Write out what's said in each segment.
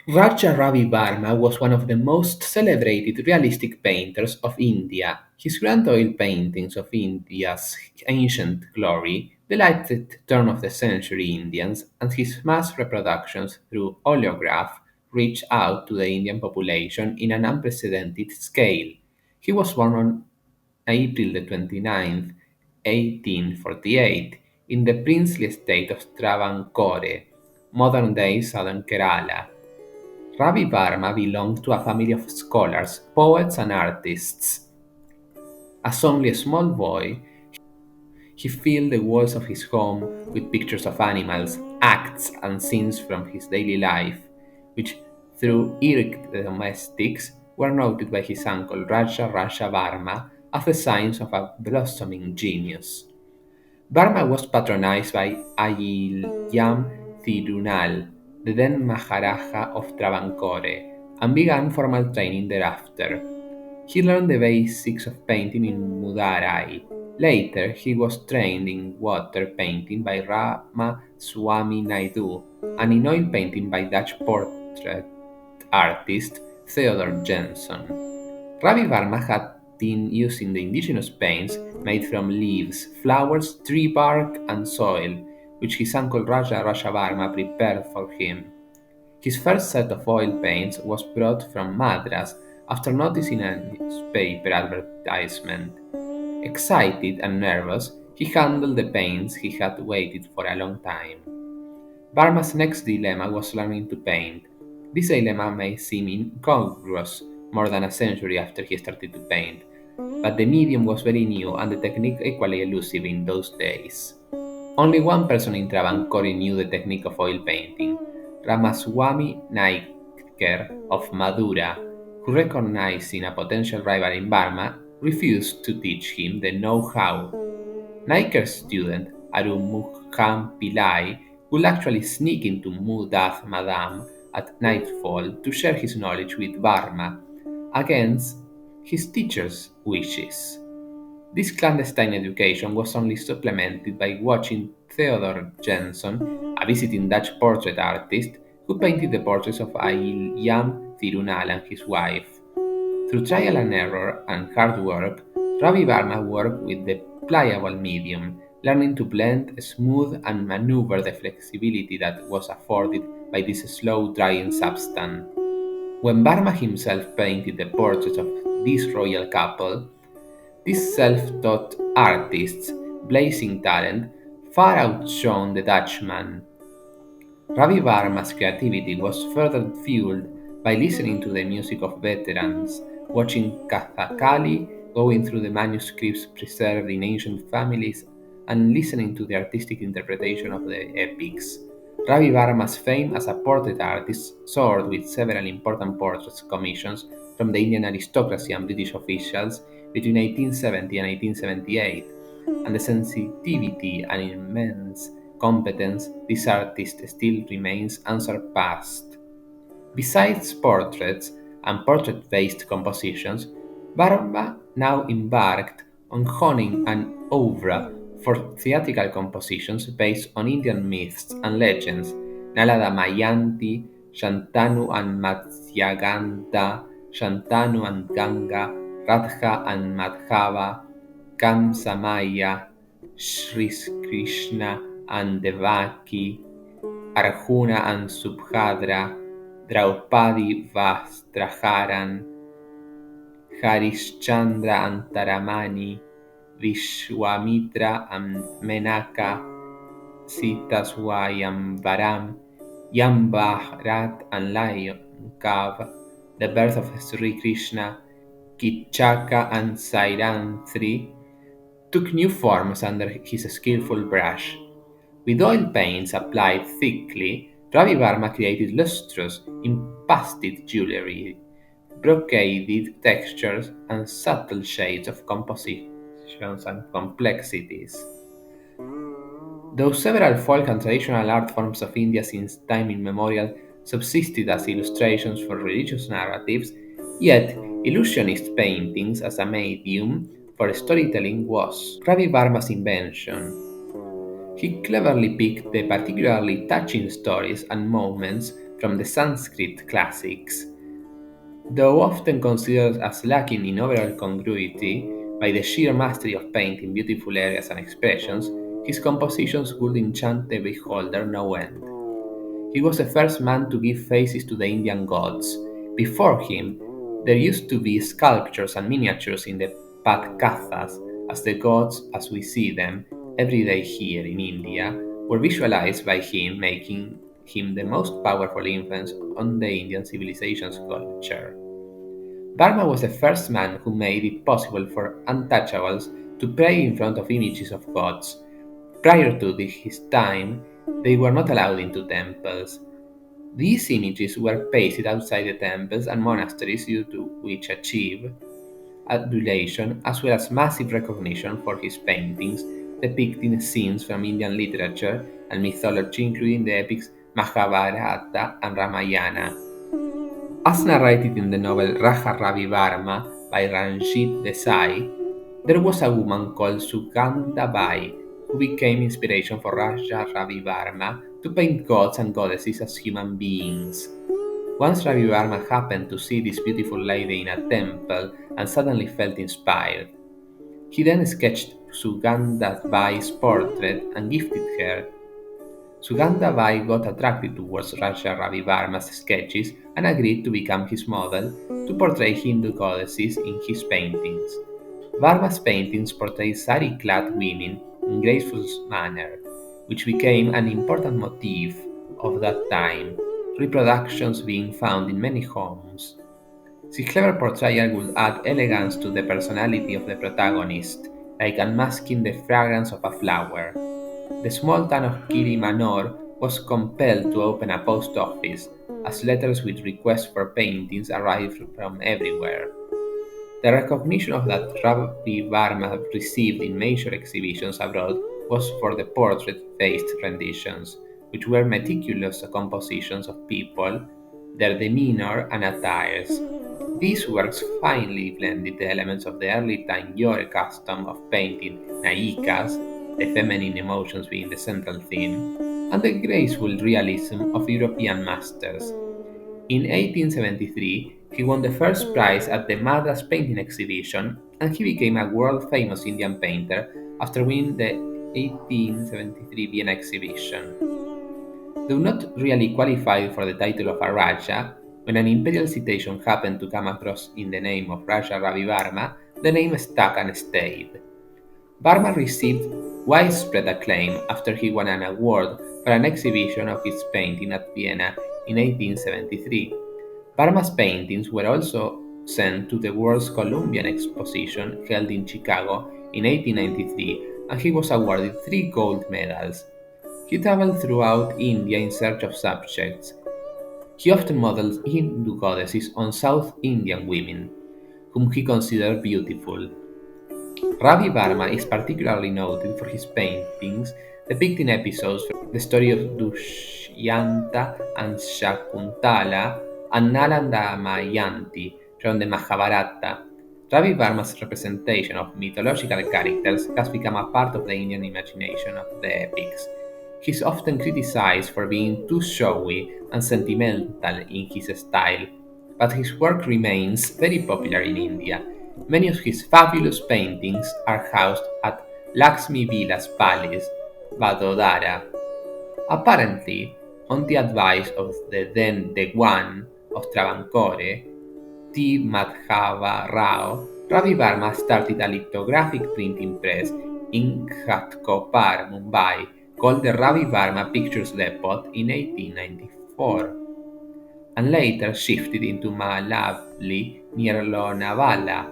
Ravi Varma was one of the most celebrated realistic painters of India. His grand oil paintings of India's ancient glory delighted turn of the century Indians, and his mass reproductions through oleograph reached out to the Indian population in an unprecedented scale. He was born on April the 29th, 1848, in the princely estate of Travancore, modern-day southern Kerala. Ravi Varma belonged to a family of scholars, poets, and artists. As only a small boy, he filled the walls of his home with pictures of animals, acts, and scenes from his daily life, which, through irked domestics, were noted by his uncle Raja Varma as the signs of a blossoming genius. Varma was patronized by Ayiyam Thirunal, the then Maharaja of Travancore, and began formal training thereafter. He learned the basics of painting in Mudarai. Later, he was trained in water painting by Rama Swami Naidu and in oil painting by Dutch portrait artist Theodor Jenson. Ravi Varma had been using the indigenous paints made from leaves, flowers, tree bark, and soil, which his uncle Raja Varma prepared for him. His first set of oil paints was brought from Madras after noticing a newspaper advertisement. Excited and nervous, he handled the paints he had waited for a long time. Varma's next dilemma was learning to paint. This dilemma may seem incongruous more than a century after he started to paint, but the medium was very new and the technique equally elusive in those days. Only one person in Travancore knew the technique of oil painting, Ramaswamy Naikar of Madura, who, recognizing a potential rival in Burma, refused to teach him the know-how. Naikar's student, Arumukham Pillai, would actually sneak into Mudath Madam at nightfall to share his knowledge with Varma, against his teacher's wishes. This clandestine education was only supplemented by watching Theodor Jenson, a visiting Dutch portrait artist, who painted the portraits of Ayam Thirunal and his wife. Through trial and error and hard work, Ravi Varma worked with the pliable medium, learning to blend, smooth, and maneuver the flexibility that was afforded by this slow drying substance. When Varma himself painted the portraits of this royal couple, these self-taught artists' blazing talent far outshone the Dutchman. Ravi Varma's creativity was further fueled by listening to the music of veterans, watching Kathakali, going through the manuscripts preserved in ancient families, and listening to the artistic interpretation of the epics. Ravi Varma's fame as a portrait artist soared with several important portraits commissions from the Indian aristocracy and British officials between 1870 and 1878, and the sensitivity and immense competence this artist still remains unsurpassed. Besides portraits and portrait based compositions, Varma now embarked on honing an oeuvre for theatrical compositions based on Indian myths and legends, Nalada Mayanti, Shantanu and Matsyagandha, Shantanu and Ganga, Radha and Madhava, Kamsamaya, Sri Krishna and Devaki, Arjuna and Subhadra, Draupadi Vastraharan, Harishchandra and Taramani, Vishwamitra and Menaka, Sita Swayamvaram, Yambharat and Lion Cave, the birth of Sri Krishna, Kichaka and Sairantri, took new forms under his skillful brush. With oil paints applied thickly, Ravi Varma created lustrous, impasted jewelry, brocaded textures, and subtle shades of compositions and complexities. Though several folk and traditional art forms of India since time immemorial subsisted as illustrations for religious narratives, yet illusionist paintings as a medium for storytelling was Ravi Varma's invention. He cleverly picked the particularly touching stories and moments from the Sanskrit classics. Though often considered as lacking in overall congruity by the sheer mastery of painting beautiful areas and expressions, his compositions would enchant the beholder no end. He was the first man to give faces to the Indian gods. Before him, there used to be sculptures and miniatures in the Patkathas, as the gods, as we see them every day here in India, were visualized by him, making him the most powerful influence on the Indian civilization's culture. Varma was the first man who made it possible for untouchables to pray in front of images of gods. Prior to his time, they were not allowed into temples. These images were pasted outside the temples and monasteries, due to which achieved adulation as well as massive recognition for his paintings depicting scenes from Indian literature and mythology, including the epics Mahabharata and Ramayana. As narrated in the novel Ravi Varma by Ranjit Desai, there was a woman called Sugandha Bai who became inspiration for Raja Ravi Varma to paint gods and goddesses as human beings. Once Ravi Varma happened to see this beautiful lady in a temple and suddenly felt inspired. He then sketched Sugandha Bai's portrait and gifted her. Sugandha Bai got attracted towards Raja Ravi Varma's sketches and agreed to become his model to portray Hindu goddesses in his paintings. Varma's paintings portray sari-clad women in graceful manner, which became an important motif of that time, reproductions being found in many homes. His clever portrayal would add elegance to the personality of the protagonist, like unmasking the fragrance of a flower. The small town of Kiri Manor was compelled to open a post office, as letters with requests for paintings arrived from everywhere. The recognition of that Ravi Varma received in major exhibitions abroad was for the portrait-based renditions, which were meticulous compositions of people, their demeanor, and attires. These works finely blended the elements of the early Tanjore custom of painting Nayikas, the feminine emotions being the central theme, and the graceful realism of European masters. In 1873, he won the first prize at the Madras Painting Exhibition, and he became a world famous Indian painter after winning the 1873 Vienna exhibition. Though not really qualified for the title of a Raja, when an imperial citation happened to come across in the name of Raja Ravi Varma, the name stuck and stayed. Varma received widespread acclaim after he won an award for an exhibition of his painting at Vienna in 1873. Varma's paintings were also sent to the World's Columbian Exposition held in Chicago in 1893, and he was awarded 3 gold medals. He traveled throughout India in search of subjects. He often modeled Hindu goddesses on South Indian women, whom he considered beautiful. Ravi Varma is particularly noted for his paintings depicting episodes from the story of Dushyanta and Shakuntala and Nala and Damayanti from the Mahabharata. Ravi Varma's representation of mythological characters has become a part of the Indian imagination of the epics. He is often criticized for being too showy and sentimental in his style, but his work remains very popular in India. Many of his fabulous paintings are housed at Lakshmi Vilas Palace, Vadodara. Apparently, on the advice of the then Dewan of Travancore, T. Madhava Rao, Ravi Varma started a lithographic printing press in Ghatkopar, Mumbai, called the Ravi Varma Pictures Depot in 1894, and later shifted into Malavli near Lonavala,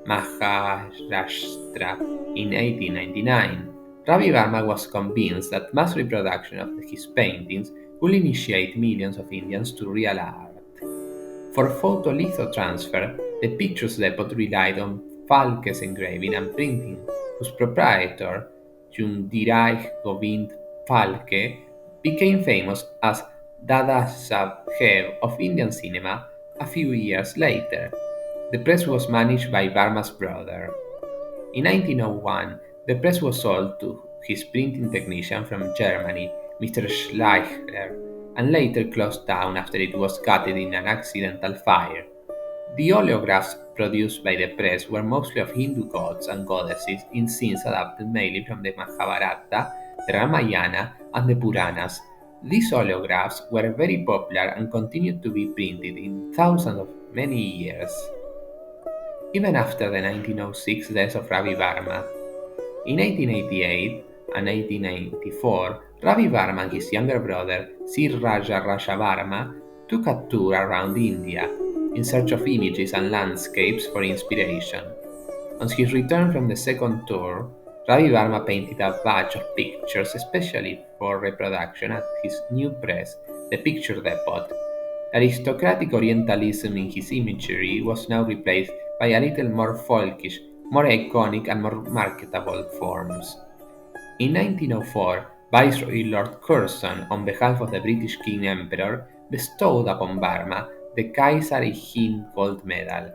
Maharashtra in 1899. Ravi Varma was convinced that mass reproduction of his paintings would initiate millions of Indians to real art. For photolithotransfer, the Pictures Depot relied on Falke's engraving and printing, whose proprietor, Jundiraj Govind Falke, became famous as Dada Saheb of Indian cinema a few years later. The press was managed by Varma's brother. In 1901, the press was sold to his printing technician from Germany, Mr. Schleicher, and later closed down after it was gutted in an accidental fire. The oleographs produced by the press were mostly of Hindu gods and goddesses in scenes adapted mainly from the Mahabharata, the Ramayana, and the Puranas. These oleographs were very popular and continued to be printed in thousands of many years, even after the 1906 death of Ravi Varma. In 1888 and 1894, Ravi Varma and his younger brother, Sir Raja Varma, took a tour around India in search of images and landscapes for inspiration. On his return from the second tour, Ravi Varma painted a batch of pictures especially for reproduction at his new press, the Picture Depot. Aristocratic Orientalism in his imagery was now replaced by a little more folkish, more iconic, and more marketable forms. In 1904, Viceroy Lord Curzon, on behalf of the British King Emperor, bestowed upon Varma the Kaiser-i-Hind Gold Medal.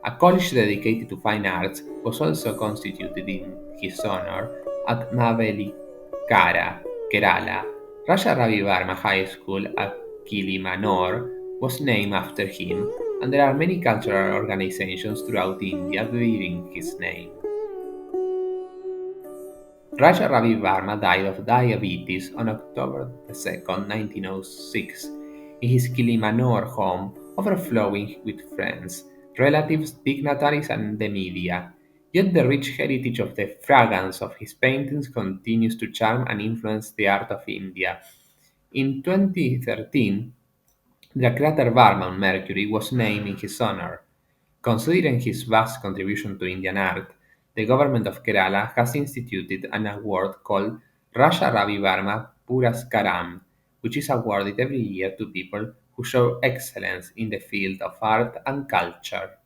A college dedicated to fine arts was also constituted in his honor at Mavelikara, Kerala. Raja Ravi Varma High School at Kilimanor was named after him, and there are many cultural organizations throughout India bearing his name. Raja Ravi Varma died of diabetes on October 2, 1906, in his Kilimanor home, overflowing with friends, relatives, dignitaries, and the media. Yet the rich heritage of the fragrance of his paintings continues to charm and influence the art of India. In 2013, the crater Varma on Mercury was named in his honor. Considering his vast contribution to Indian art, the government of Kerala has instituted an award called Raja Ravi Varma Puraskaram, which is awarded every year to people who show excellence in the field of art and culture.